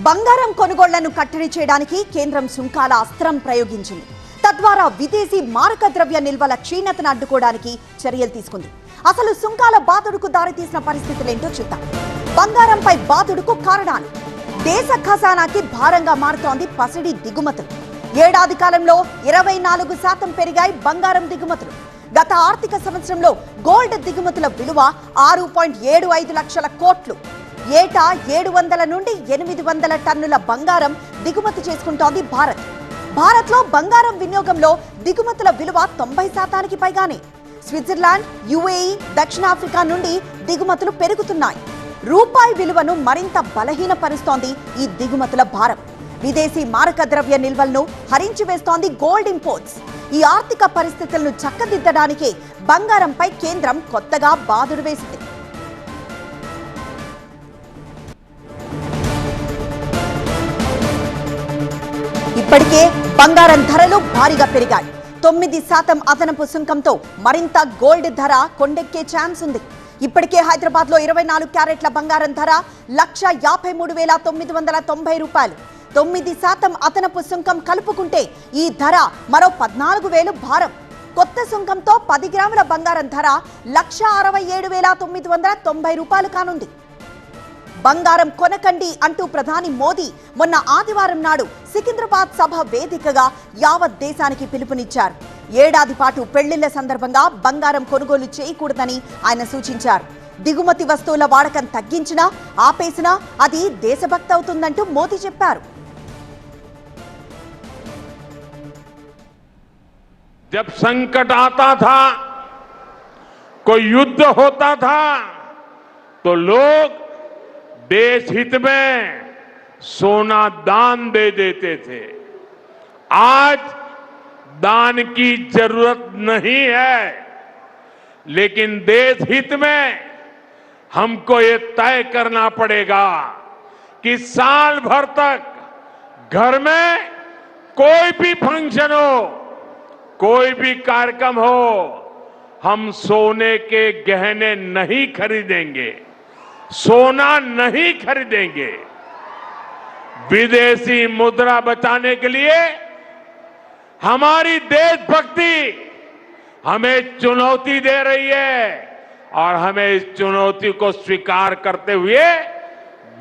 బంగారం కొనుగోళ్లను కట్టడి చేయడానికి కేంద్రం సుంకాల అస్త్రం ప్రయోగించింది. తద్వారా విదేశీ మారక ద్రవ్య నిల్వల క్షీణతను అడ్డుకోవడానికి చర్యలు తీసుకుంది. అసలు సుంకాల బాదుడుకు దారితీసిన పరిస్థితులేంటో చూద్దాం. బంగారంపై బాదుడుకు కారణాలు. దేశ ఖజానాకి భారంగా మారుతోంది పసిడి దిగుమతులు. ఏడాది కాలంలో 24% పెరిగాయి బంగారం దిగుమతులు. గత ఆర్థిక సంవత్సరంలో గోల్డ్ దిగుమతుల విలువ 6.75 లక్షల కోట్లు. ఏటా 700 నుండి 800 టన్నుల బంగారం దిగుమతి చేసుకుంటోంది భారత్. భారత్లో బంగారం వినియోగంలో దిగుమతుల విలువ 90%కి పైగానే. స్విట్జర్లాండ్, యుఏఈ, దక్షిణాఫ్రికా నుండి దిగుమతులు పెరుగుతున్నాయి. రూపాయి విలువను మరింత బలహీనపరుస్తోంది ఈ దిగుమతుల భారం. విదేశీ మారక ద్రవ్య నిల్వలను హరించి వేస్తోంది గోల్డ్ ఇంపోర్ట్స్. ఈ ఆర్థిక పరిస్థితులను చక్కదిద్దడానికే బంగారంపై కేంద్రం కొత్తగా బాదుడు వేసింది. ఇప్పటికే బంగారం ధరలు భారీగా పెరిగాయి. 9% అదనపు సుంకంతో మరింత గోల్డ్ ధర కొండెక్కే ఛాన్స్ ఉంది. ఇప్పటికే హైదరాబాద్ లో 24 క్యారెట్ల బంగారం ధర 1,53,990 రూపాయలు. 9% అదనపు సుంకం కలుపుకుంటే ఈ ధర మరో 14,000 భారం. కొత్త సుంకంతో 10 గ్రాముల బంగారం ధర 1,67,990 రూపాయలు కానుంది. బంగారం కొనకండి అంటూ ప్రధాని మోదీ మొన్న ఆదివారం నాడు సికింద్రాబాద్ సభ వేదికగా యావత్ దేశానికి పిలుపునిచ్చారు. ఏడాది పాటు పెళ్లిళ్ల సందర్భంగా బంగారం కొనుగోలు చేయకూడదని ఆయన సూచించారు. దిగుమతి వస్తువుల వాడకం తగ్గించినా ఆపేసినా అది దేశభక్తి అవుతుందంటూ మోదీ చెప్పారు. जब संकट आता था, कोई युद्ध होता था, तो लोग देश हित में सोना दान दे देते थे. आज दान की जरूरत नहीं है, लेकिन देश हित में हमको ये तय करना पड़ेगा कि साल भर तक घर में कोई भी फंक्शन हो, कोई भी कार्यक्रम हो, हम सोने के गहने नहीं खरीदेंगे, सोना नहीं खरीदेंगे. विदेशी मुद्रा बचाने के लिए हमारी देशभक्ति हमें चुनौती दे रही है और हमें इस चुनौती को स्वीकार करते हुए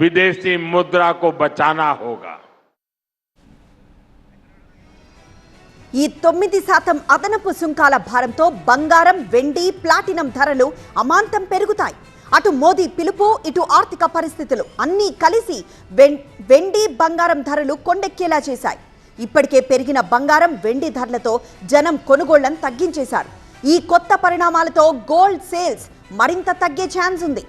विदेशी मुद्रा को बचाना होगा. ఈ 9% అదనపు సుంకాల భారంతో బంగారం, వెండి, ప్లాటినం ధరలు అమాంతం పెరుగుతాయి. అటు మోదీ పిలుపు, ఇటు ఆర్థిక పరిస్థితులు అన్నీ కలిసి వెండి, బంగారం ధరలు కొండెక్కేలా చేశాయి. ఇప్పటికే పెరిగిన బంగారం, వెండి ధరలతో జనం కొనుగోళ్లను తగ్గించేశారు. ఈ కొత్త పరిణామాలతో గోల్డ్ సేల్స్ మరింత తగ్గే ఛాన్స్ ఉంది.